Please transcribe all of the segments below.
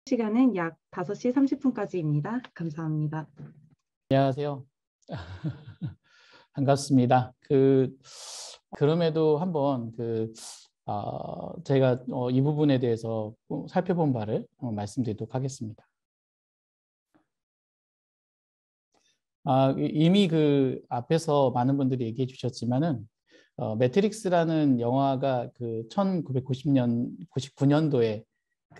시간은 약 5시 30분까지입니다. 감사합니다. 안녕하세요. 반갑습니다. 그럼에도 한번 제가 이 부분에 대해서 살펴본 바를 말씀드리도록 하겠습니다. 이미 앞에서 많은 분들이 얘기해 주셨지만은 매트릭스라는 영화가 1999년도에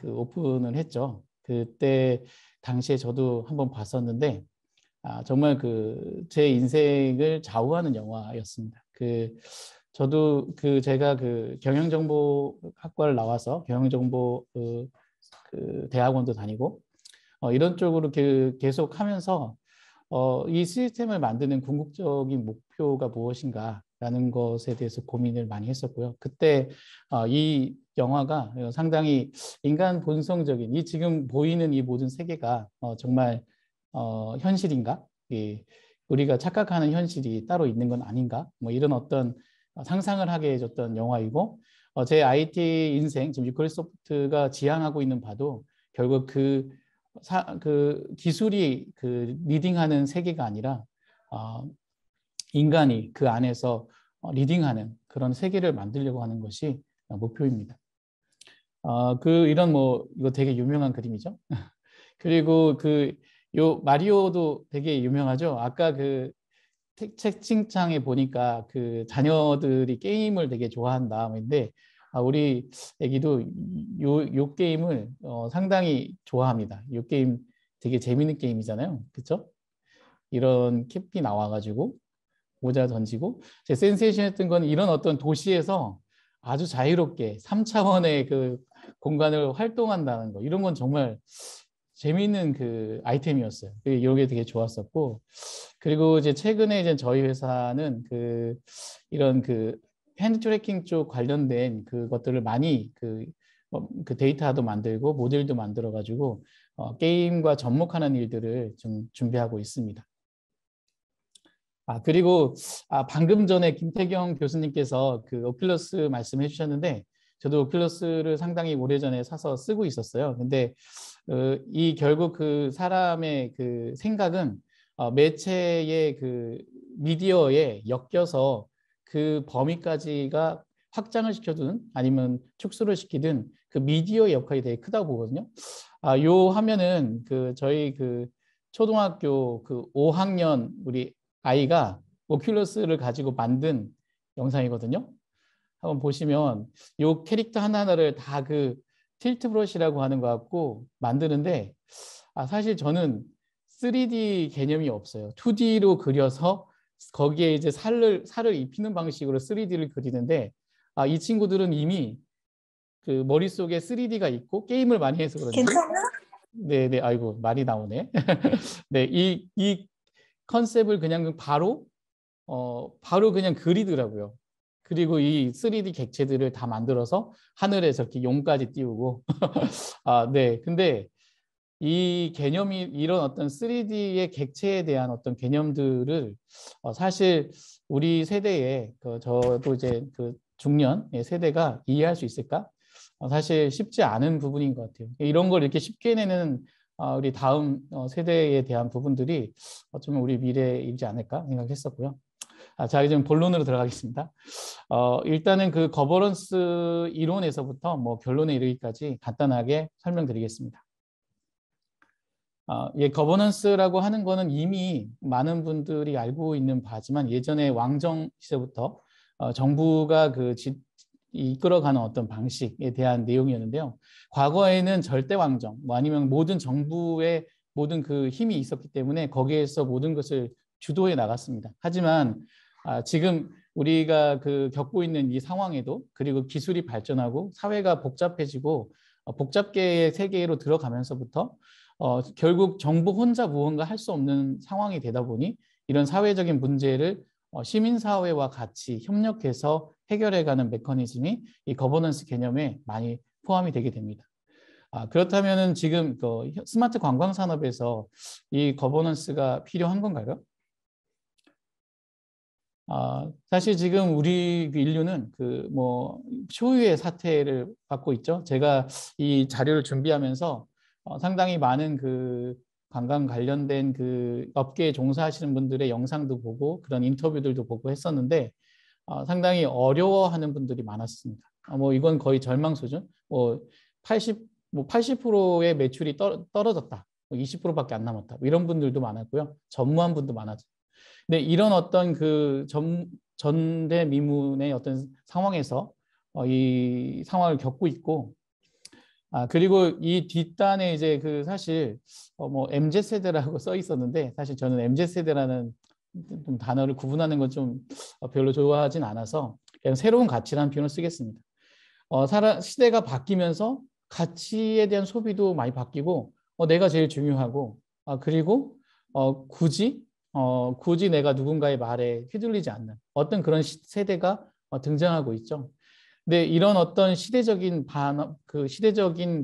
오픈을 했죠. 그때 당시에 저도 한번 봤었는데 정말 제 인생을 좌우하는 영화였습니다. 저도 제가 경영정보학과를 나와서 경영정보 대학원도 다니고 이런 쪽으로 계속 하면서 이 시스템을 만드는 궁극적인 목표가 무엇인가라는 것에 대해서 고민을 많이 했었고요. 그때 이 영화가 상당히 인간 본성적인 지금 보이는 이 모든 세계가 정말 현실인가? 우리가 착각하는 현실이 따로 있는 건 아닌가? 뭐 이런 어떤 상상을 하게 해줬던 영화이고 제 IT 인생, 지금 유클리소프트가 지향하고 있는 바도 결국 기술이 리딩하는 세계가 아니라 인간이 그 안에서 리딩하는 그런 세계를 만들려고 하는 것이 목표입니다. 이런 이거 되게 유명한 그림이죠. 그리고 요 마리오도 되게 유명하죠. 아까 채팅창에 보니까 자녀들이 게임을 되게 좋아한다. 근데 우리 애기도 요 게임을 상당히 좋아합니다. 요 게임 되게 재밌는 게임이잖아요. 그렇죠? 이런 캡이 나와가지고 모자 던지고 제 센세이션했던 건 이런 어떤 도시에서 아주 자유롭게 3차원의 공간을 활동한다는 거. 이런 건 정말 재미있는 아이템이었어요. 이런 게 되게 좋았었고, 그리고 이제 최근에 이제 저희 회사는 이런 핸드 트래킹 쪽 관련된 그것들을 많이 데이터도 만들고 모델도 만들어 가지고 게임과 접목하는 일들을 좀 준비하고 있습니다. 그리고 방금 전에 김태경 교수님께서 오큘러스 말씀해 주셨는데 저도 오큘러스를 상당히 오래전에 사서 쓰고 있었어요. 근데 이 결국 사람의 생각은 매체의 미디어에 엮여서 범위까지가 확장을 시켜두는 아니면 축소를 시키든 미디어의 역할이 되게 크다고 보거든요. 요 화면은 저희 초등학교 5학년 우리 아이가 오큘러스를 가지고 만든 영상이거든요. 한번 보시면 요 캐릭터 하나하나를 다 틸트 브러쉬라고 하는 것 같고 만드는데 사실 저는 3D 개념이 없어요. 2D로 그려서 거기에 이제 살을 입히는 방식으로 3D를 그리는데 이 친구들은 이미 머릿속에 3D가 있고 게임을 많이 해서 그런지 네네 아이고 말이 나오네. 네, 이 컨셉을 그냥 바로 그냥 그리더라고요. 그리고 이 3D 객체들을 다 만들어서 하늘에 저렇게 용까지 띄우고 네. 근데 이 개념이 이런 어떤 3D의 객체에 대한 어떤 개념들을 사실 우리 세대에 저도 이제 중년의 세대가 이해할 수 있을까? 사실 쉽지 않은 부분인 것 같아요. 이런 걸 이렇게 쉽게 내는 우리 다음 세대에 대한 부분들이 어쩌면 우리 미래이지 않을까 생각했었고요. 자, 이제 본론으로 들어가겠습니다. 일단은 거버넌스 이론에서부터 결론에 이르기까지 간단하게 설명드리겠습니다. 거버넌스라고 하는 거는 이미 많은 분들이 알고 있는 바지만 예전에 왕정 시대부터 정부가 이끌어가는 어떤 방식에 대한 내용이었는데요. 과거에는 절대 왕정, 아니면 모든 정부의 모든 힘이 있었기 때문에 거기에서 모든 것을 주도해 나갔습니다. 하지만 지금 우리가 겪고 있는 이 상황에도 그리고 기술이 발전하고 사회가 복잡해지고 복잡계의 세계로 들어가면서부터 결국 정부 혼자 무언가 할 수 없는 상황이 되다 보니 이런 사회적인 문제를 시민사회와 같이 협력해서 해결해가는 메커니즘이 이 거버넌스 개념에 많이 포함이 되게 됩니다. 그렇다면 지금 스마트 관광 산업에서 이 거버넌스가 필요한 건가요? 사실 지금 우리 인류는 초유의 사태를 받고 있죠. 제가 이 자료를 준비하면서 상당히 많은 그 관광 관련된 그 업계에 종사하시는 분들의 영상도 보고 그런 인터뷰들도 보고 했었는데 상당히 어려워하는 분들이 많았습니다. 뭐 이건 거의 절망 수준. 뭐 80%의 매출이 떨어졌다. 20%밖에 안 남았다. 이런 분들도 많았고요. 전무한 분도 많았죠. 근데 이런 어떤 그 전대미문의 어떤 상황에서 이 상황을 겪고 있고, 그리고 이 뒷단에 이제 그 사실 뭐 MZ세대라고 써 있었는데 사실 저는 MZ세대라는 좀 단어를 구분하는 건 좀 별로 좋아하진 않아서 그냥 새로운 가치라는 표현을 쓰겠습니다. 시대가 바뀌면서 가치에 대한 소비도 많이 바뀌고 내가 제일 중요하고 그리고 굳이 내가 누군가의 말에 휘둘리지 않는 어떤 그런 세대가 등장하고 있죠. 근데 이런 어떤 시대적인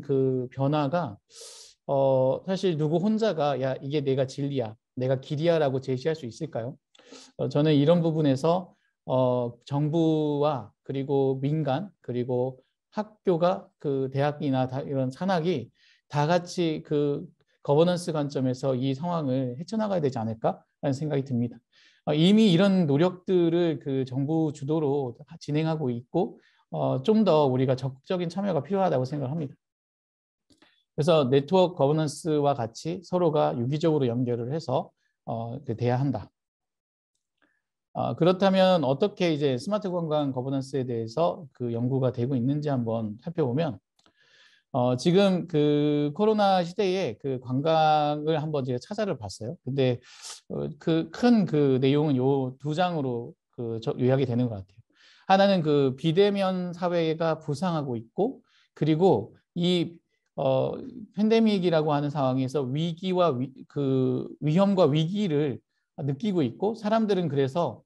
그 변화가 사실 누구 혼자가 야 이게 내가 진리야, 내가 길이야라고 제시할 수 있을까요? 저는 이런 부분에서 정부와 그리고 민간 그리고 학교가 그 대학이나 이런 산학이 다 같이 그 거버넌스 관점에서 이 상황을 헤쳐나가야 되지 않을까라는 생각이 듭니다. 이미 이런 노력들을 그 정부 주도로 진행하고 있고 좀 더 우리가 적극적인 참여가 필요하다고 생각합니다. 그래서 네트워크 거버넌스와 같이 서로가 유기적으로 연결을 해서 돼야 한다. 그렇다면 어떻게 이제 스마트 관광 거버넌스에 대해서 그 연구가 되고 있는지 한번 살펴보면 지금 그 코로나 시대에 그 관광을 한번 제가 찾아를 봤어요. 근데 그 큰 그 내용은 요 두 장으로 그 요약이 되는 것 같아요. 하나는 그 비대면 사회가 부상하고 있고 그리고 이 팬데믹이라고 하는 상황에서 그 위험과 위기를 느끼고 있고 사람들은 그래서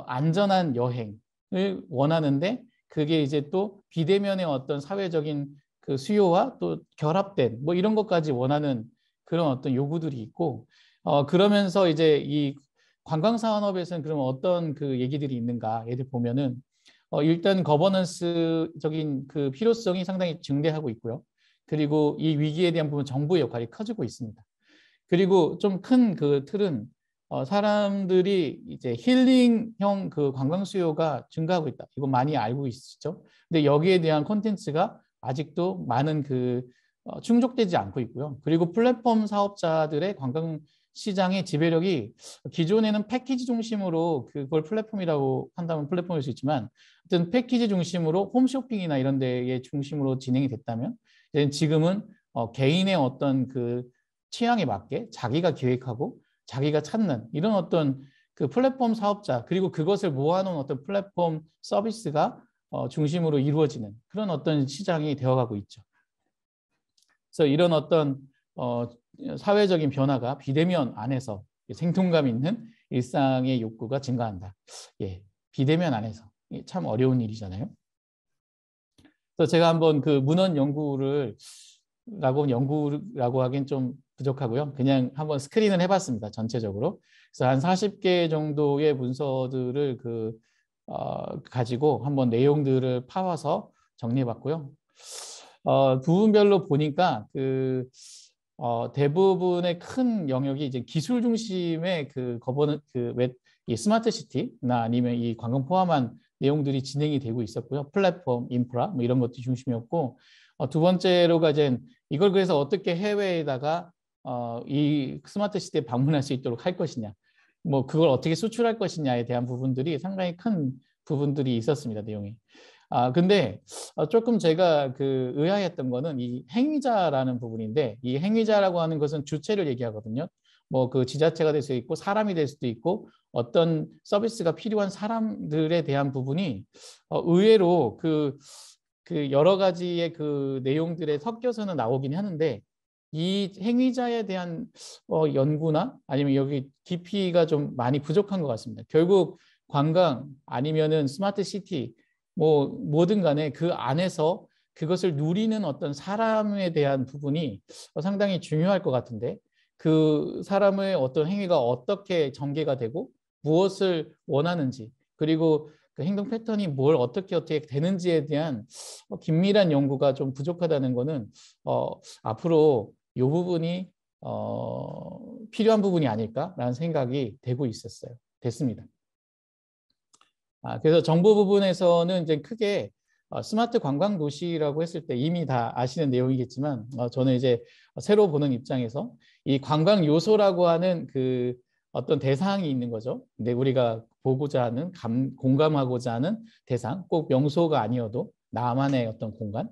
안전한 여행을 원하는데 그게 이제 또 비대면의 어떤 사회적인 그 수요와 또 결합된 뭐 이런 것까지 원하는 그런 어떤 요구들이 있고 그러면서 이제 이 관광 산업에서는 그러면 어떤 그 얘기들이 있는가 예를 보면은 일단 거버넌스적인 그 필요성이 상당히 증대하고 있고요. 그리고 이 위기에 대한 부분 정부의 역할이 커지고 있습니다. 그리고 좀 큰 그 틀은 사람들이 이제 힐링형 그 관광 수요가 증가하고 있다. 이거 많이 알고 있으시죠? 근데 여기에 대한 콘텐츠가 아직도 많은 그 충족되지 않고 있고요. 그리고 플랫폼 사업자들의 관광 시장의 지배력이 기존에는 패키지 중심으로 그걸 플랫폼이라고 한다면 플랫폼일 수 있지만 어떤 패키지 중심으로 홈쇼핑이나 이런 데의 중심으로 진행이 됐다면 지금은 개인의 어떤 그 취향에 맞게 자기가 기획하고 자기가 찾는 이런 어떤 그 플랫폼 사업자 그리고 그것을 모아놓은 어떤 플랫폼 서비스가 중심으로 이루어지는 그런 어떤 시장이 되어가고 있죠. 그래서 이런 어떤 사회적인 변화가 비대면 안에서 생동감 있는 일상의 욕구가 증가한다. 예, 비대면 안에서 참 어려운 일이잖아요. 그래서 제가 한번 그 문헌 연구라고 하긴 좀 부족하고요. 그냥 한번 스크린을 해봤습니다. 전체적으로. 그래서 한 40개 정도의 문서들을 가지고 한번 내용들을 파와서 정리해봤고요. 부분별로 보니까 대부분의 큰 영역이 이제 기술 중심의 이 스마트 시티나 아니면 이 관광 포함한 내용들이 진행이 되고 있었고요. 플랫폼, 인프라 뭐 이런 것들이 중심이었고 두 번째로가 이제 이걸 그래서 어떻게 해외에다가 이 스마트 시티에 방문할 수 있도록 할 것이냐, 뭐 그걸 어떻게 수출할 것이냐에 대한 부분들이 상당히 큰 부분들이 있었습니다. 내용이. 근데 조금 제가 그 의아했던 거는 이 행위자라는 부분인데 이 행위자라고 하는 것은 주체를 얘기하거든요. 뭐 그 지자체가 될 수도 있고 사람이 될 수도 있고 어떤 서비스가 필요한 사람들에 대한 부분이 의외로 그 여러 가지의 그 내용들에 섞여서는 나오긴 하는데 이 행위자에 대한 연구나 아니면 여기 깊이가 좀 많이 부족한 것 같습니다. 결국 관광 아니면은 스마트 시티 뭐 뭐든 간에 그 안에서 그것을 누리는 어떤 사람에 대한 부분이 상당히 중요할 것 같은데 그 사람의 어떤 행위가 어떻게 전개가 되고 무엇을 원하는지 그리고 그 행동 패턴이 뭘 어떻게 되는지에 대한 긴밀한 연구가 좀 부족하다는 거는 앞으로 이 부분이 필요한 부분이 아닐까라는 생각이 됐습니다. 그래서 정보 부분에서는 이제 크게 스마트 관광 도시라고 했을 때 이미 다 아시는 내용이겠지만 저는 이제 새로 보는 입장에서 이 관광 요소라고 하는 그 어떤 대상이 있는 거죠. 근데 우리가 보고자 하는 공감하고자 하는 대상, 꼭 명소가 아니어도 나만의 어떤 공간,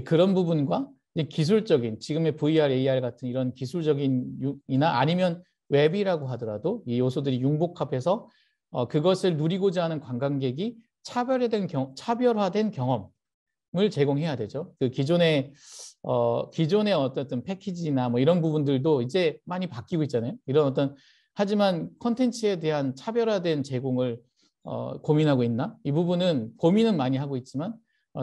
그런 부분과 기술적인 지금의 VR, AR 같은 이런 기술적인 이나 아니면 웹이라고 하더라도 이 요소들이 융복합해서 그것을 누리고자 하는 관광객이 차별화된 경험을 제공해야 되죠. 그 기존의 어떤 패키지나 뭐 이런 부분들도 이제 많이 바뀌고 있잖아요. 이런 어떤 하지만 콘텐츠에 대한 차별화된 제공을 고민하고 있나? 이 부분은 고민은 많이 하고 있지만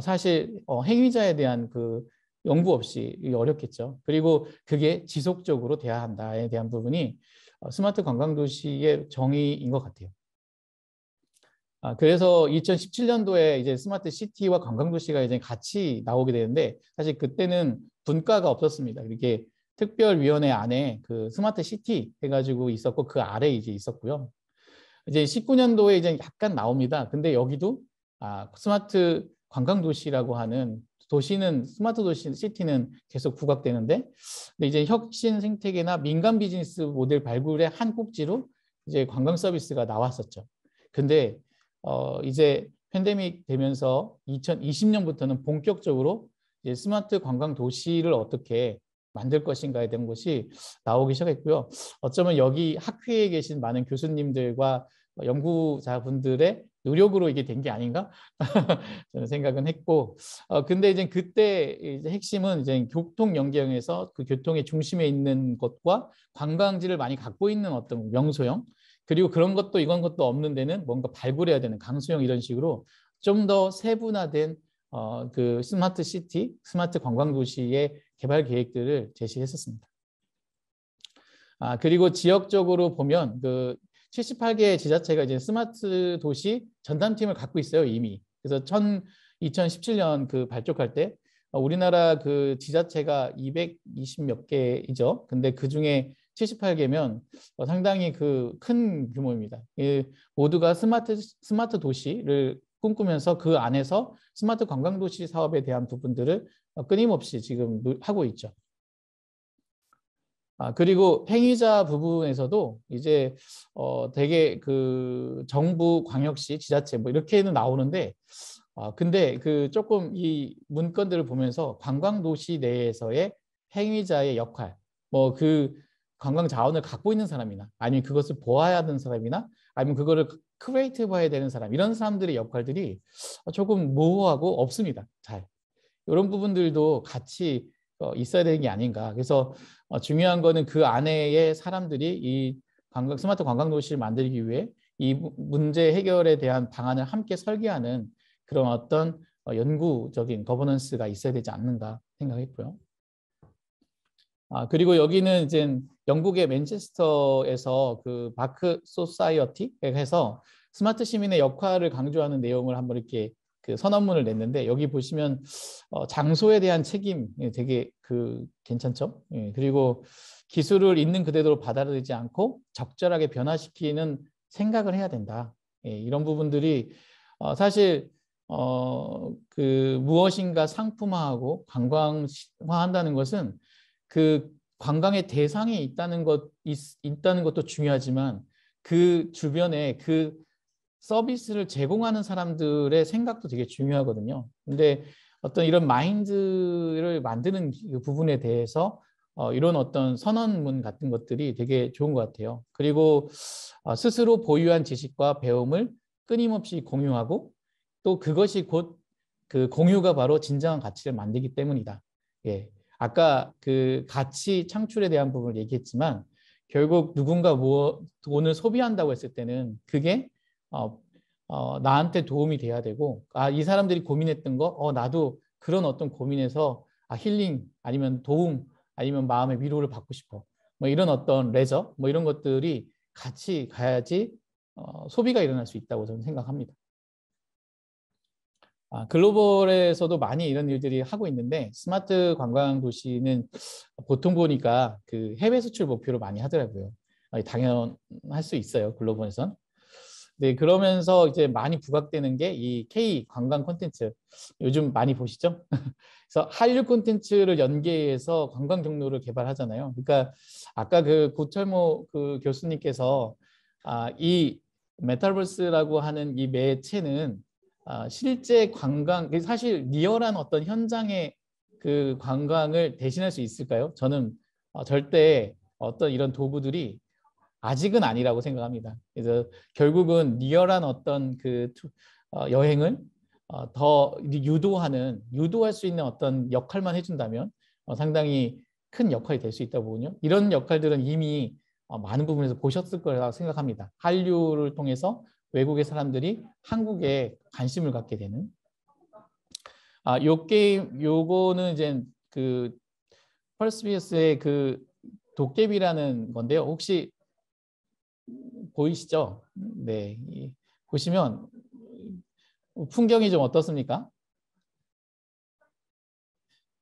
사실 행위자에 대한 그 연구 없이 어렵겠죠. 그리고 그게 지속적으로 돼야 한다에 대한 부분이 스마트 관광도시의 정의인 것 같아요. 그래서 2017년도에 이제 스마트 시티와 관광도시가 이제 같이 나오게 되는데 사실 그때는 분과가 없었습니다. 이게 특별위원회 안에 그 스마트 시티 해가지고 있었고 그 아래 이제 있었고요. 이제 19년도에 이제 약간 나옵니다. 근데 여기도 스마트 관광도시라고 하는 도시는 스마트 도시 시티는 계속 부각되는데 근데 이제 혁신 생태계나 민간 비즈니스 모델 발굴의 한 꼭지로 이제 관광 서비스가 나왔었죠. 근데 이제 팬데믹 되면서 2020년부터는 본격적으로 이제 스마트 관광 도시를 어떻게 만들 것인가에 대한 것이 나오기 시작했고요. 어쩌면 여기 학회에 계신 많은 교수님들과 연구자분들의 노력으로 이게 된 게 아닌가 저는 생각은 했고, 근데 이제 그때 이제 핵심은 이제 교통 연계형에서 그 교통의 중심에 있는 것과 관광지를 많이 갖고 있는 어떤 명소형 그리고 그런 것도 이건 것도 없는 데는 뭔가 발굴해야 되는 강수형 이런 식으로 좀 더 세분화된 그 스마트 시티, 스마트 관광 도시의 개발 계획들을 제시했었습니다. 그리고 지역적으로 보면 그 78개 지자체가 이제 스마트 도시 전담팀을 갖고 있어요, 이미. 그래서 2017년 그 발족할 때 우리나라 그 지자체가 220 몇 개이죠. 근데 그 중에 78개면 상당히 그 큰 규모입니다. 모두가 스마트 도시를 꿈꾸면서 그 안에서 스마트 관광도시 사업에 대한 부분들을 끊임없이 지금 하고 있죠. 그리고 행위자 부분에서도 이제 되게 그 정부, 광역시, 지자체 뭐 이렇게는 나오는데 근데 그 조금 이 문건들을 보면서 관광도시 내에서의 행위자의 역할, 뭐 그 관광 자원을 갖고 있는 사람이나 아니면 그것을 보아야 하는 사람이나 아니면 그거를 크리에이티브해야 되는 사람 이런 사람들의 역할들이 조금 모호하고 없습니다. 잘 이런 부분들도 같이 있어야 되는 게 아닌가. 그래서 중요한 거는 그 안에의 사람들이 이 스마트 관광도시를 만들기 위해 이 문제 해결에 대한 방안을 함께 설계하는 그런 어떤 연구적인 거버넌스가 있어야 되지 않는가 생각했고요. 그리고 여기는 이제 영국의 맨체스터에서 그 마크 소사이어티 해서 스마트 시민의 역할을 강조하는 내용을 한번 이렇게 그 선언문을 냈는데 여기 보시면 장소에 대한 책임 되게 그 괜찮죠? 그리고 기술을 있는 그대로 받아들이지 않고 적절하게 변화시키는 생각을 해야 된다. 이런 부분들이 사실 그 무엇인가 상품화하고 관광화한다는 것은 그 관광의 대상이 있다는 것도 중요하지만 그 주변에 그 서비스를 제공하는 사람들의 생각도 되게 중요하거든요. 근데 어떤 이런 마인드를 만드는 그 부분에 대해서 이런 어떤 선언문 같은 것들이 되게 좋은 것 같아요. 그리고 스스로 보유한 지식과 배움을 끊임없이 공유하고 또 그것이 곧 그 공유가 바로 진정한 가치를 만들기 때문이다. 예. 아까 그 가치 창출에 대한 부분을 얘기했지만 결국 누군가 돈을 소비한다고 했을 때는 그게 나한테 도움이 돼야 되고 이 사람들이 고민했던 거 나도 그런 어떤 고민에서 힐링 아니면 도움 아니면 마음의 위로를 받고 싶어 뭐 이런 어떤 레저 뭐 이런 것들이 같이 가야지 소비가 일어날 수 있다고 저는 생각합니다. 글로벌에서도 많이 이런 일들이 하고 있는데 스마트 관광 도시는 보통 보니까 그 해외 수출 목표로 많이 하더라고요. 당연할 수 있어요, 글로벌에선. 네, 그러면서 이제 많이 부각되는 게 이 K 관광 콘텐츠 요즘 많이 보시죠? 그래서 한류 콘텐츠를 연계해서 관광 경로를 개발하잖아요. 그러니까 아까 그 고철모 그 교수님께서 이 메타버스라고 하는 이 매체는 실제 관광, 사실 리얼한 어떤 현장의 그 관광을 대신할 수 있을까요? 저는 절대 어떤 이런 도구들이 아직은 아니라고 생각합니다. 그래서 결국은 리얼한 어떤 그 여행을 더 유도할 수 있는 어떤 역할만 해준다면 상당히 큰 역할이 될 수 있다고 보거든요. 이런 역할들은 이미 많은 부분에서 보셨을 거라고 생각합니다. 한류를 통해서 외국의 사람들이 한국에 관심을 갖게 되는. 요 게임, 요거는 이제 그 펄스비어스의 그 도깨비라는 건데요. 혹시 보이시죠? 네, 보시면 풍경이 좀 어떻습니까?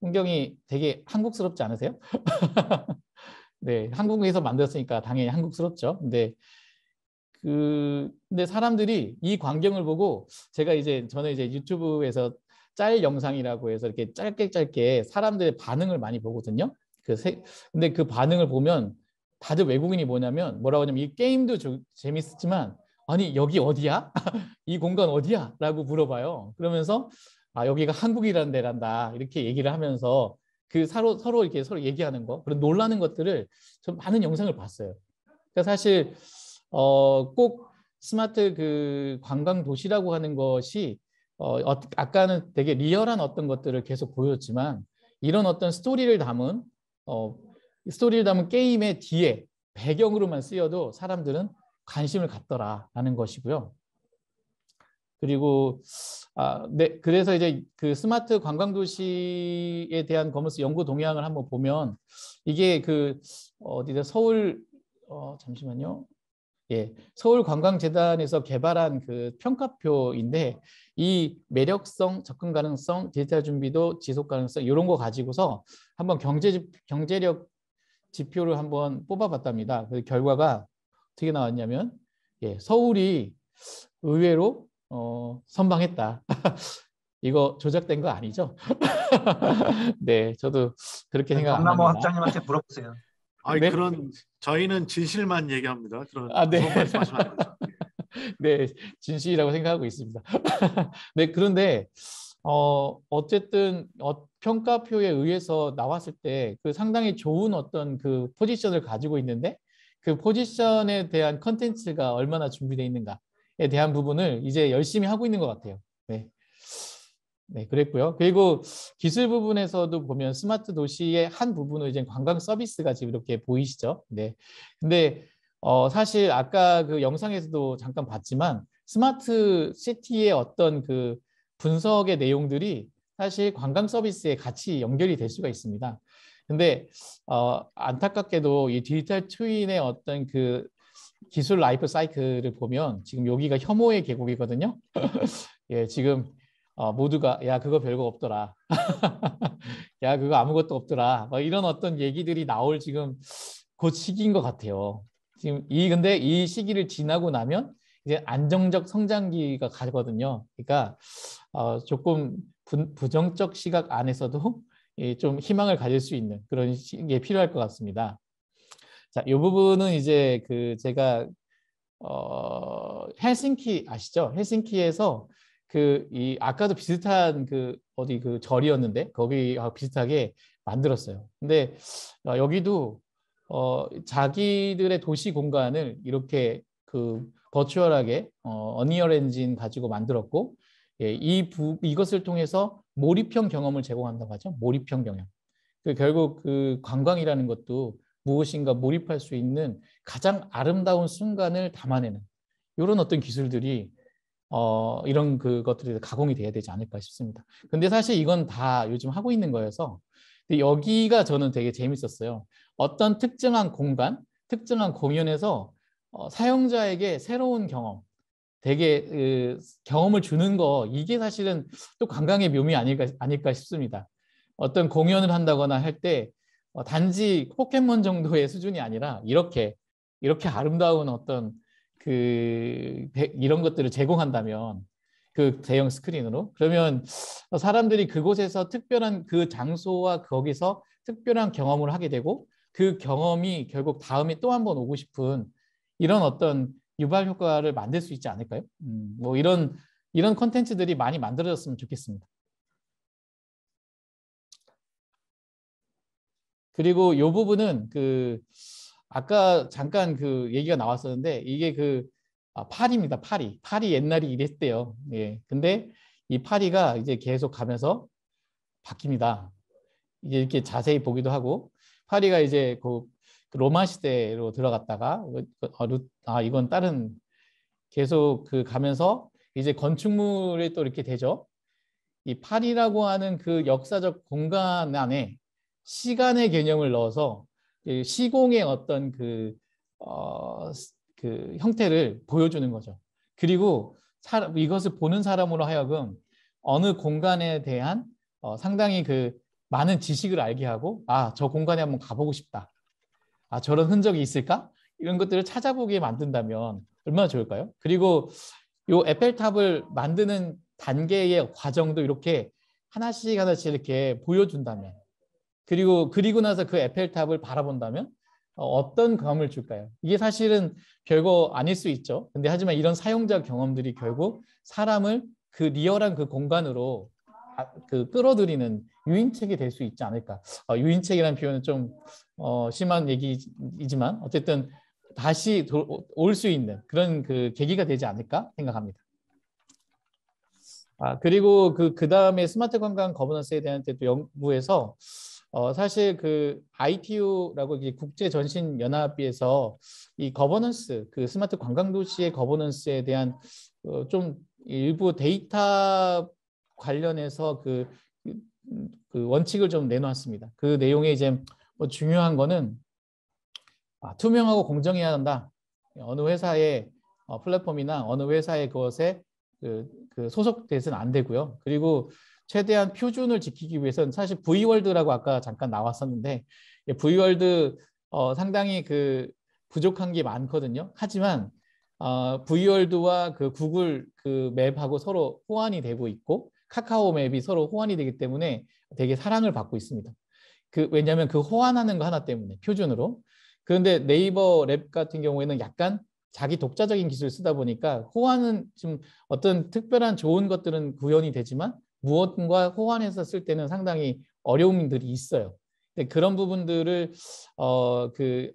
풍경이 되게 한국스럽지 않으세요? 네, 한국에서 만들었으니까 당연히 한국스럽죠. 근데 사람들이 이 광경을 보고 저는 이제 유튜브에서 짤 영상이라고 해서 이렇게 짧게 사람들의 반응을 많이 보거든요. 근데 그 반응을 보면 다들 외국인이 뭐라고 하냐면 이 게임도 재밌었지만 아니 여기 어디야? 이 공간 어디야? 라고 물어봐요. 그러면서 여기가 한국이라는 데란다 이렇게 얘기를 하면서 그 서로 이렇게 서로 얘기하는 거 그런 놀라는 것들을 좀 많은 영상을 봤어요. 그러니까 사실 꼭 스마트 그 관광 도시라고 하는 것이 아까는 되게 리얼한 어떤 것들을 계속 보였지만 이런 어떤 스토리를 담은 게임의 뒤에 배경으로만 쓰여도 사람들은 관심을 갖더라라는 것이고요. 그리고 네, 그래서 이제 그 스마트 관광 도시에 대한 거머스 연구 동향을 한번 보면 이게 그 어디다 잠시만요. 예, 서울관광재단에서 개발한 그 평가표인데 이 매력성, 접근 가능성, 디지털 준비도, 지속 가능성 이런 거 가지고서 한번 경제력 지표를 한번 뽑아봤답니다. 그 결과가 어떻게 나왔냐면 서울이 의외로 선방했다. 이거 조작된 거 아니죠? 네, 저도 그렇게 생각 안 정남호 합니다. 학장님한테 물어보세요. 네? 그런 저희는 진실만 얘기합니다. 그런 네. 무서운 말씀하시면 안 되죠. 네, 진실이라고 생각하고 있습니다. 네, 그런데 어쨌든 평가표에 의해서 나왔을 때 그 상당히 좋은 어떤 그 포지션을 가지고 있는데 그 포지션에 대한 컨텐츠가 얼마나 준비되어 있는가에 대한 부분을 이제 열심히 하고 있는 것 같아요. 네. 네, 그랬고요. 그리고 기술 부분에서도 보면 스마트 도시의 한 부분은 이제 관광 서비스가 지금 이렇게 보이시죠? 네. 근데 사실 아까 그 영상에서도 잠깐 봤지만 스마트 시티의 어떤 그 분석의 내용들이 사실 관광 서비스에 같이 연결이 될 수가 있습니다. 근데 안타깝게도 이 디지털 트윈의 어떤 그 기술 라이프 사이클을 보면 지금 여기가 혐오의 계곡이거든요. 예, 지금 모두가 야 그거 별거 없더라. 야 그거 아무것도 없더라. 이런 어떤 얘기들이 나올 지금 그 시기인 것 같아요. 지금 근데 이 시기를 지나고 나면 이제 안정적 성장기가 가거든요. 그러니까 조금 부정적 시각 안에서도 좀 희망을 가질 수 있는 그런 게 필요할 것 같습니다. 자, 이 부분은 이제 그 제가 헬싱키 아시죠? 헬싱키에서 아까도 비슷한 어디 그 절이었는데 거기하고 비슷하게 만들었어요. 근데 여기도 자기들의 도시 공간을 이렇게 그 버추얼하게 언리얼 엔진 가지고 만들었고 이것을 통해서 몰입형 경험을 제공한다고 하죠. 몰입형 경험. 결국 그 관광이라는 것도 무엇인가 몰입할 수 있는 가장 아름다운 순간을 담아내는 이런 어떤 기술들이 이런 그것들이 가공이 돼야 되지 않을까 싶습니다. 근데 사실 이건 다 요즘 하고 있는 거여서 근데 여기가 저는 되게 재밌었어요. 어떤 특정한 공간, 특정한 공연에서 사용자에게 새로운 경험, 되게 경험을 주는 거, 이게 사실은 또 관광의 묘미 아닐까 싶습니다. 어떤 공연을 한다거나 할 때 단지 포켓몬 정도의 수준이 아니라 이렇게 아름다운 어떤 이런 것들을 제공한다면 그 대형 스크린으로, 그러면 사람들이 그곳에서 특별한 그 장소와 거기서 특별한 경험을 하게 되고 그 경험이 결국 다음에 또 한 번 오고 싶은 이런 어떤 유발 효과를 만들 수 있지 않을까요? 뭐 이런 콘텐츠들이 많이 만들어졌으면 좋겠습니다. 그리고 이 부분은 아까 잠깐 얘기가 나왔었는데 이게 파리입니다. 파리 옛날이 이랬대요. 예. 근데 이 파리가 이제 계속 가면서 바뀝니다. 이제 이렇게 자세히 보기도 하고, 파리가 이제 그 로마 시대로 들어갔다가 이건 다른 계속 가면서 이제 건축물이 또 이렇게 되죠. 이 파리라고 하는 그 역사적 공간 안에 시간의 개념을 넣어서 시공의 어떤 그 형태를 보여주는 거죠. 그리고 이것을 보는 사람으로 하여금 어느 공간에 대한 상당히 많은 지식을 알게 하고, 저 공간에 한번 가보고 싶다. 저런 흔적이 있을까? 이런 것들을 찾아보게 만든다면 얼마나 좋을까요? 그리고 이 에펠탑을 만드는 단계의 과정도 이렇게 하나씩 이렇게 보여준다면, 그리고 나서 그 에펠탑을 바라본다면 어떤 감을 줄까요? 이게 사실은 별거 아닐 수 있죠. 근데 하지만 이런 사용자 경험들이 결국 사람을 리얼한 그 공간으로 끌어들이는 유인책이 될 수 있지 않을까. 유인책이라는 표현은 좀 심한 얘기이지만 어쨌든 다시 올 수 있는 그런 계기가 되지 않을까 생각합니다. 그리고 그 다음에 스마트 관광 거버넌스에 대한 또 연구에서 사실 ITU라고 국제 전신 연합에서 이 거버넌스, 스마트 관광 도시의 거버넌스에 대한 좀 일부 데이터 관련해서 원칙을 좀 내놓았습니다. 그 내용에 이제 중요한 거는 투명하고 공정해야 한다. 어느 회사의 플랫폼이나 어느 회사의 그것에 소속돼서는 안 되고요. 그리고 최대한 표준을 지키기 위해서는 사실 V월드라고 아까 잠깐 나왔었는데 V월드 상당히 부족한 게 많거든요. 하지만 V월드와 구글 맵하고 서로 호환이 되고 있고 카카오 맵이 서로 호환이 되기 때문에 되게 사랑을 받고 있습니다. 왜냐하면 호환하는 거 하나 때문에 표준으로. 그런데 네이버 랩 같은 경우에는 약간 자기 독자적인 기술을 쓰다 보니까 호환은 좀 어떤 특별한 좋은 것들은 구현이 되지만 무엇과 호환해서 쓸 때는 상당히 어려움들이 있어요. 근데 그런 부분들을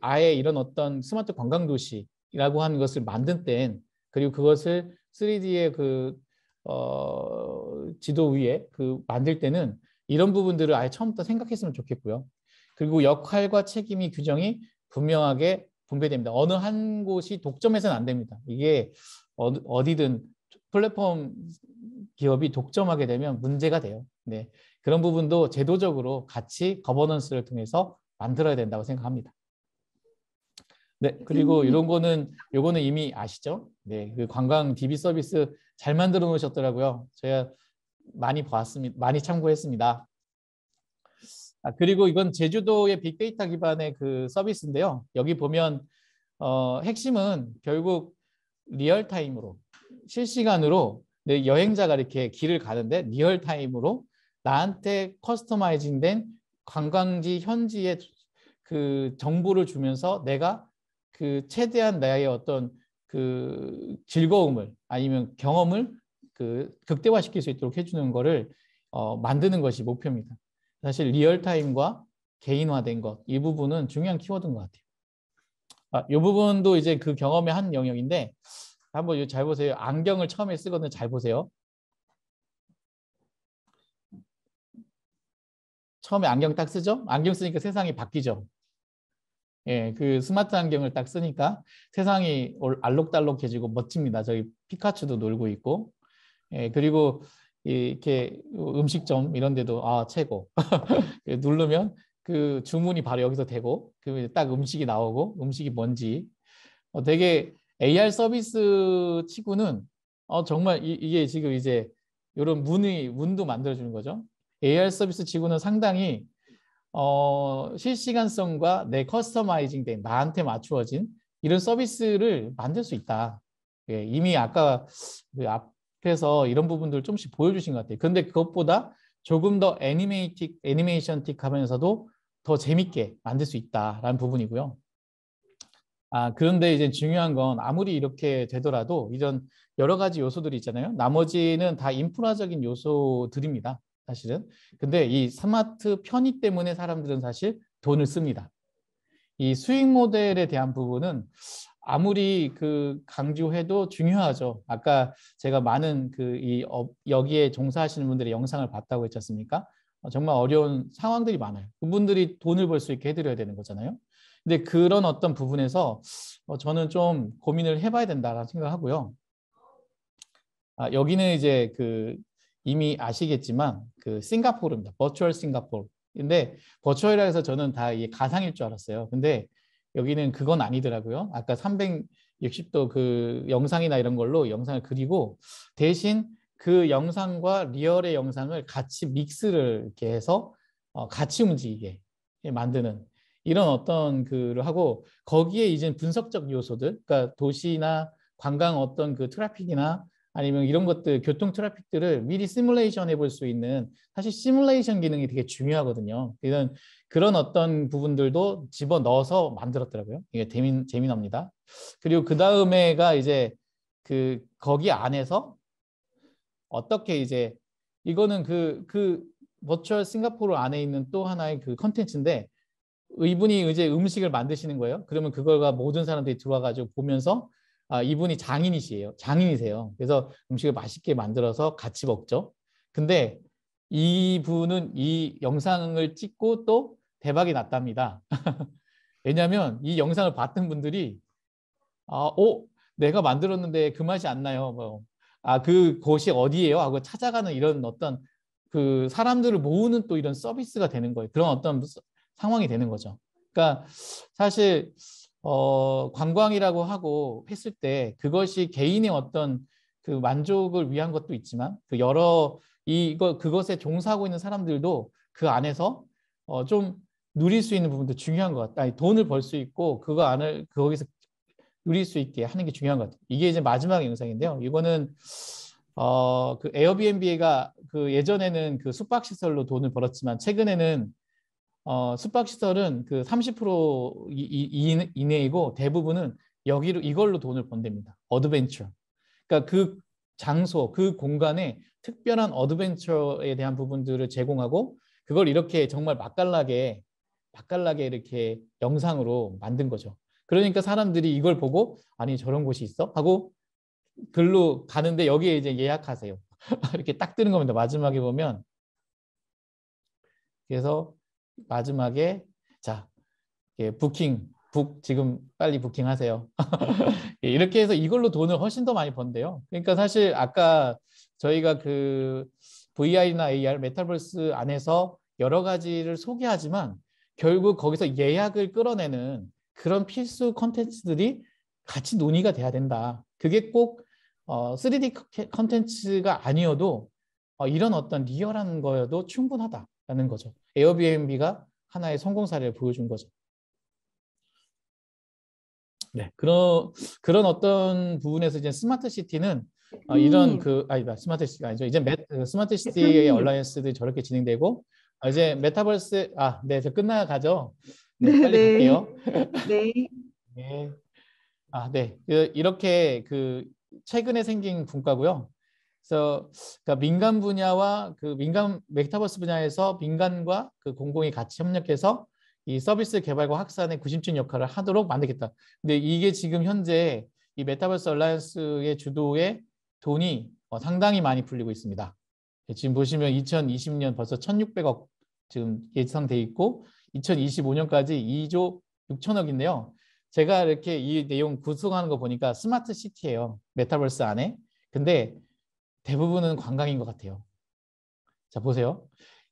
아예 이런 어떤 스마트 관광 도시라고 하는 것을 만든 땐, 그리고 그것을 3D의 지도 위에 만들 때는 이런 부분들을 아예 처음부터 생각했으면 좋겠고요. 그리고 역할과 책임이 규정이 분명하게 분배됩니다. 어느 한 곳이 독점해서는 안 됩니다. 이게 어디든 플랫폼 기업이 독점하게 되면 문제가 돼요. 네, 그런 부분도 제도적으로 같이 거버넌스를 통해서 만들어야 된다고 생각합니다. 네, 그리고 요거는 이미 아시죠? 네, 관광 DB 서비스 잘 만들어 놓으셨더라고요. 제가 많이 봤습니다. 많이 참고했습니다. 그리고 이건 제주도의 빅데이터 기반의 서비스인데요. 여기 보면 핵심은 결국 리얼타임으로 실시간으로 내 여행자가 이렇게 길을 가는데 리얼타임으로 나한테 커스터마이징된 관광지 현지의 정보를 주면서 내가 최대한 나의 어떤 즐거움을 아니면 경험을 극대화시킬 수 있도록 해주는 거를 만드는 것이 목표입니다. 사실 리얼타임과 개인화된 것, 이 부분은 중요한 키워드인 것 같아요. 이 부분도 이제 경험의 한 영역인데 한번 잘 보세요. 안경을 처음에 쓰거든요. 잘 보세요. 처음에 안경 딱 쓰죠? 안경 쓰니까 세상이 바뀌죠. 예, 스마트 안경을 딱 쓰니까 세상이 알록달록해지고 멋집니다. 저기 피카츄도 놀고 있고, 예, 그리고 이렇게 음식점 이런 데도 최고. 누르면 주문이 바로 여기서 되고, 딱 음식이 나오고, 음식이 뭔지. 되게 AR 서비스 치고는 정말 이게 지금 이제 이런 문도 만들어주는 거죠. AR 서비스 치고는 상당히 실시간성과 내 커스터마이징 된 나한테 맞추어진 이런 서비스를 만들 수 있다. 예, 이미 아까 그 앞에서 이런 부분들 조금씩 보여주신 것 같아요. 근데 그것보다 조금 더 애니메이션틱 하면서도 더 재밌게 만들 수 있다라는 부분이고요. 그런데 이제 중요한 건 아무리 이렇게 되더라도 이런 여러 가지 요소들이 있잖아요. 나머지는 다 인프라적인 요소들입니다. 사실은. 근데 이 스마트 편의 때문에 사람들은 사실 돈을 씁니다. 이 수익 모델에 대한 부분은 아무리 강조해도 중요하죠. 아까 제가 많은 여기에 종사하시는 분들의 영상을 봤다고 했지 않습니까? 정말 어려운 상황들이 많아요. 그분들이 돈을 벌 수 있게 해드려야 되는 거잖아요. 근데 그런 어떤 부분에서 저는 좀 고민을 해봐야 된다라는 생각을 하고요. 여기는 이제 이미 아시겠지만 싱가포르입니다. 버추얼 싱가포르인데 버추얼이라 해서 저는 다 이게 가상일 줄 알았어요. 근데 여기는 그건 아니더라고요. 아까 360도 영상이나 이런 걸로 영상을 그리고 대신 그 영상과 리얼의 영상을 같이 믹스를 이렇게 해서 같이 움직이게 만드는 이런 어떤 하고 거기에 이제 분석적 요소들, 그러니까 도시나 관광 어떤 트래픽이나 아니면 이런 것들, 교통 트래픽들을 미리 시뮬레이션 해볼 수 있는 사실 시뮬레이션 기능이 되게 중요하거든요. 그런 어떤 부분들도 집어넣어서 만들었더라고요. 이게 재미납니다. 그리고 그 다음에가 이제 거기 안에서 어떻게 이제 이거는 버추얼 싱가포르 안에 있는 또 하나의 컨텐츠인데 이분이 이제 음식을 만드시는 거예요. 그러면 그걸가 모든 사람들이 들어와가지고 보면서 이분이 장인이세요. 그래서 음식을 맛있게 만들어서 같이 먹죠. 근데 이분은 이 영상을 찍고 또 대박이 났답니다. 왜냐하면 이 영상을 봤던 분들이 내가 만들었는데 그 맛이 안 나요. 그곳이 어디예요? 하고 찾아가는 이런 어떤 사람들을 모으는 또 이런 서비스가 되는 거예요. 그런 어떤 상황이 되는 거죠. 그러니까 사실 관광이라고 하고 했을 때 그것이 개인의 어떤 만족을 위한 것도 있지만 그것에 종사하고 있는 사람들도 그 안에서 좀 누릴 수 있는 부분도 중요한 것 같다. 돈을 벌 수 있고 거기서 누릴 수 있게 하는 게 중요한 것 같아요. 이게 이제 마지막 영상인데요. 이거는 에어비앤비가 예전에는 숙박시설로 돈을 벌었지만 최근에는 숙박시설은 30% 이내이고 대부분은 이걸로 돈을 번답니다. 어드벤처. 그러니까 장소, 공간에 특별한 어드벤처에 대한 부분들을 제공하고 그걸 이렇게 정말 맛깔나게 이렇게 영상으로 만든 거죠. 그러니까 사람들이 이걸 보고 아니 저런 곳이 있어? 하고 글로 가는데 여기에 이제 예약하세요. 이렇게 딱 뜨는 겁니다. 마지막에 보면. 그래서 마지막에 지금 빨리 부킹하세요. 이렇게 해서 이걸로 돈을 훨씬 더 많이 번대요. 그러니까 사실 아까 저희가 VR이나 AR, 메타버스 안에서 여러 가지를 소개하지만 결국 거기서 예약을 끌어내는 그런 필수 콘텐츠들이 같이 논의가 돼야 된다. 그게 꼭 3D 콘텐츠가 아니어도 이런 어떤 리얼한 거여도 충분하다라는 거죠. 에어비앤비가 하나의 성공 사례를 보여준 거죠. 네, 그런 어떤 부분에서 이제 스마트 시티는 이런 스마트 시티가 아니죠. 이제 스마트 시티의 얼라이언스들이 저렇게 진행되고 이제 메타버스 네, 저 끝나가죠. 네, 빨리 갈게요. 네. 네. 네. 이렇게 최근에 생긴 분과고요. 그래서 민간 분야와 메타버스 분야에서 민간과 공공이 같이 협력해서 이 서비스 개발과 확산의 구심점 역할을 하도록 만들겠다. 근데 이게 지금 현재 이 메타버스 얼라이언스의 주도에 돈이 상당히 많이 풀리고 있습니다. 지금 보시면 2020년 벌써 1,600억 지금 예상돼 있고 2025년까지 2조 6천억인데요. 제가 이렇게 이 내용 구성하는 거 보니까 스마트 시티예요. 메타버스 안에. 근데 대부분은 관광인 것 같아요. 자, 보세요.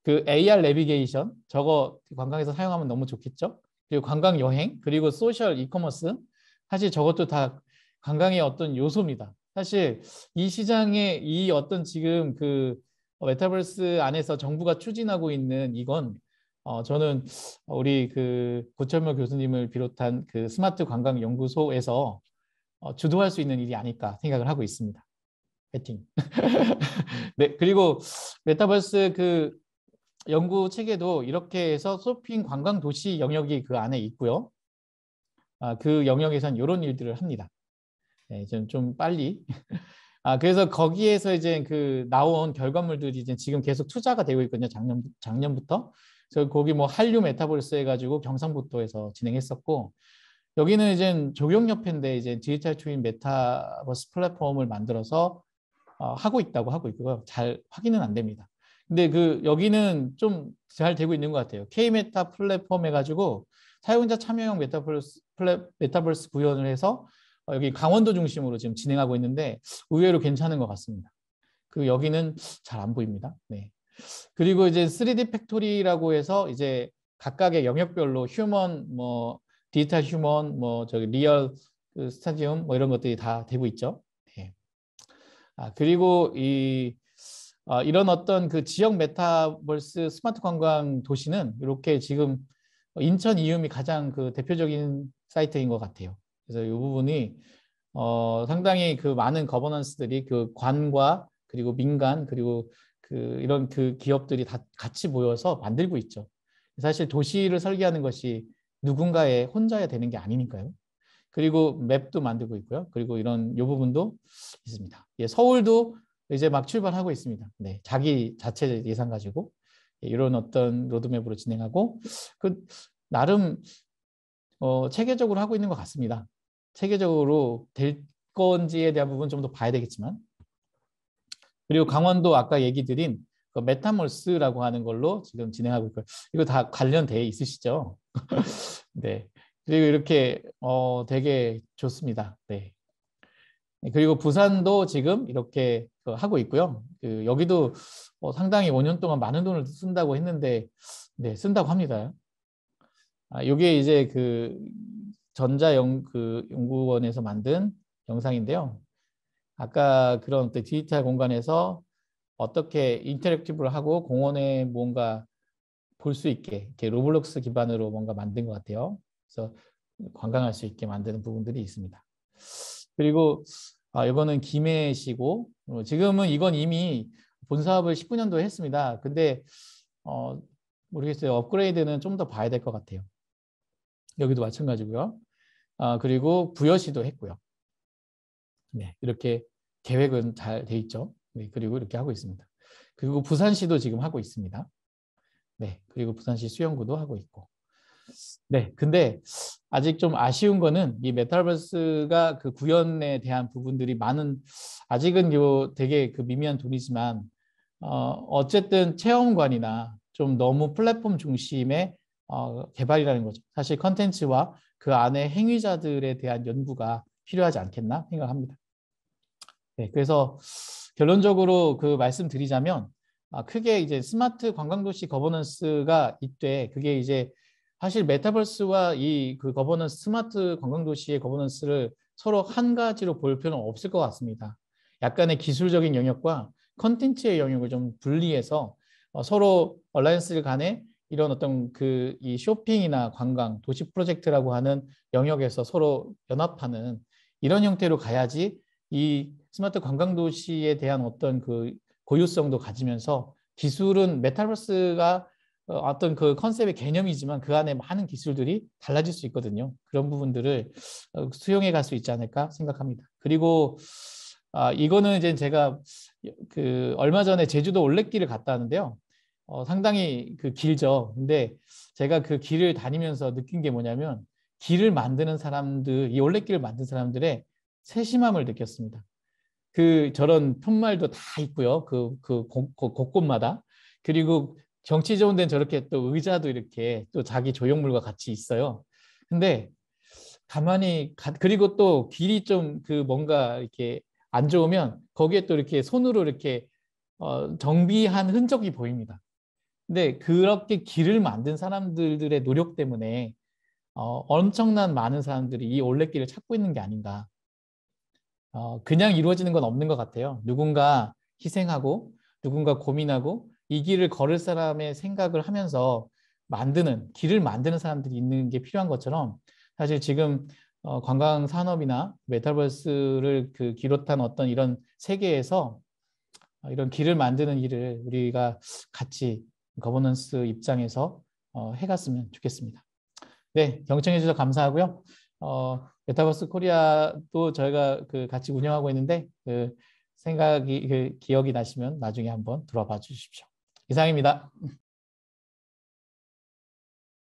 AR 내비게이션, 저거 관광에서 사용하면 너무 좋겠죠? 그리고 관광 여행, 그리고 소셜 이커머스. 사실 저것도 다 관광의 어떤 요소입니다. 사실 이 시장에 이 어떤 지금 그 메타버스 안에서 정부가 추진하고 있는 이건 저는 우리 그 고철모 교수님을 비롯한 그 스마트 관광 연구소에서 주도할 수 있는 일이 아닐까 생각을 하고 있습니다. 파이팅. 네, 그리고 메타버스 그 연구 체계도 이렇게 해서 쇼핑 관광 도시 영역이 그 안에 있고요. 그 영역에선 이런 일들을 합니다. 네, 좀 빨리. 그래서 거기에서 이제 그 나온 결과물들이 이제 지금 계속 투자가 되고 있거든요. 작년부터. 그래서 거기 뭐 한류 메타버스 해가지고 경상북도에서 진행했었고, 여기는 이제 조경협회인데 이제 디지털 트윈 메타버스 플랫폼을 만들어서 하고 있다고 하고 있고요. 잘 확인은 안 됩니다. 근데 그 여기는 좀 잘 되고 있는 것 같아요. K메타 플랫폼 해가지고 사용자 참여형 메타버스 구현을 해서 여기 강원도 중심으로 지금 진행하고 있는데 의외로 괜찮은 것 같습니다. 그 여기는 잘 안 보입니다. 네. 그리고 이제 3D 팩토리라고 해서 이제 각각의 영역별로 휴먼, 뭐 디지털 휴먼, 뭐 저기 리얼 그 스타디움 뭐 이런 것들이 다 되고 있죠. 네. 그리고 이런 어떤 그 지역 메타버스 스마트 관광 도시는 이렇게 지금 인천 이음이 가장 그 대표적인 사이트인 것 같아요. 그래서 이 부분이 상당히 그 많은 거버넌스들이 그 관과 그리고 민간 그리고 그 이런 그 기업들이 다 같이 모여서 만들고 있죠. 사실 도시를 설계하는 것이 누군가의 혼자야 되는 게 아니니까요. 그리고 맵도 만들고 있고요. 그리고 이런 이 부분도 있습니다. 예, 서울도 이제 막 출발하고 있습니다. 네, 자기 자체 예산 가지고 이런 어떤 로드맵으로 진행하고 그 나름 체계적으로 하고 있는 것 같습니다. 체계적으로 될 건지에 대한 부분 좀 더 봐야 되겠지만, 그리고 강원도 아까 얘기 드린 그 메타몰스라고 하는 걸로 지금 진행하고 있고요. 이거 다 관련돼 있으시죠? 네. 그리고 이렇게 되게 좋습니다. 네. 그리고 부산도 지금 이렇게 하고 있고요. 그 여기도 상당히 5년 동안 많은 돈을 쓴다고 했는데, 네, 쓴다고 합니다. 이게 이제 그 연구원에서 만든 영상인데요. 아까 그런 디지털 공간에서 어떻게 인터랙티브를 하고 공원에 뭔가 볼 수 있게 이렇게 로블록스 기반으로 뭔가 만든 것 같아요. 그래서 관광할 수 있게 만드는 부분들이 있습니다. 그리고 이거는 김해시고 지금은 이건 이미 본 사업을 19년도에 했습니다. 근데 모르겠어요. 업그레이드는 좀 더 봐야 될 것 같아요. 여기도 마찬가지고요. 그리고 부여시도 했고요. 네, 이렇게 계획은 잘 돼 있죠. 네, 그리고 이렇게 하고 있습니다. 그리고 부산시도 지금 하고 있습니다. 네, 그리고 부산시 수영구도 하고 있고. 네, 근데 아직 좀 아쉬운 거는 이 메타버스가 그 구현에 대한 부분들이 많은, 아직은 되게 그 미미한 돈이지만 어쨌든 체험관이나 좀 너무 플랫폼 중심의 개발이라는 거죠. 사실 컨텐츠와 그 안에 행위자들에 대한 연구가 필요하지 않겠나 생각합니다. 네, 그래서 결론적으로 그 말씀드리자면 크게 이제 스마트 관광도시 거버넌스가 이때 그게 이제 사실 메타버스와 이 그 거버넌스 스마트 관광도시의 거버넌스를 서로 한 가지로 볼 필요는 없을 것 같습니다. 약간의 기술적인 영역과 컨텐츠의 영역을 좀 분리해서 서로 얼라이언스 간에 이런 어떤 그 이 쇼핑이나 관광, 도시 프로젝트라고 하는 영역에서 서로 연합하는 이런 형태로 가야지 이 스마트 관광도시에 대한 어떤 그 고유성도 가지면서 기술은 메타버스가 어떤 그 컨셉의 개념이지만 그 안에 많은 기술들이 달라질 수 있거든요. 그런 부분들을 수용해 갈 수 있지 않을까 생각합니다. 그리고 이거는 이제 제가 그 얼마 전에 제주도 올레길을 갔다 왔는데요. 상당히 그 길죠. 근데 제가 그 길을 다니면서 느낀 게 뭐냐면 길을 만드는 사람들, 이 올레길을 만든 사람들의 세심함을 느꼈습니다. 그 저런 푯말도 다 있고요. 곳곳마다. 그리고 경치 좋은 데는 저렇게 또 의자도 이렇게 또 자기 조형물과 같이 있어요. 근데 가만히 그리고 또 길이 좀 그 뭔가 이렇게 안 좋으면 거기에 또 이렇게 손으로 이렇게 정비한 흔적이 보입니다. 근데 그렇게 길을 만든 사람들의 노력 때문에 엄청난 많은 사람들이 이 올레길을 찾고 있는 게 아닌가. 그냥 이루어지는 건 없는 것 같아요. 누군가 희생하고 누군가 고민하고 이 길을 걸을 사람의 생각을 하면서 길을 만드는 사람들이 있는 게 필요한 것처럼 사실 지금 관광 산업이나 메타버스를 비롯한 어떤 이런 세계에서 이런 길을 만드는 일을 우리가 같이 거버넌스 입장에서 해갔으면 좋겠습니다. 네, 경청해 주셔서 감사하고요. 메타버스 코리아도 저희가 같이 운영하고 있는데 기억이 나시면 나중에 한번 들어봐 주십시오. 이상입니다.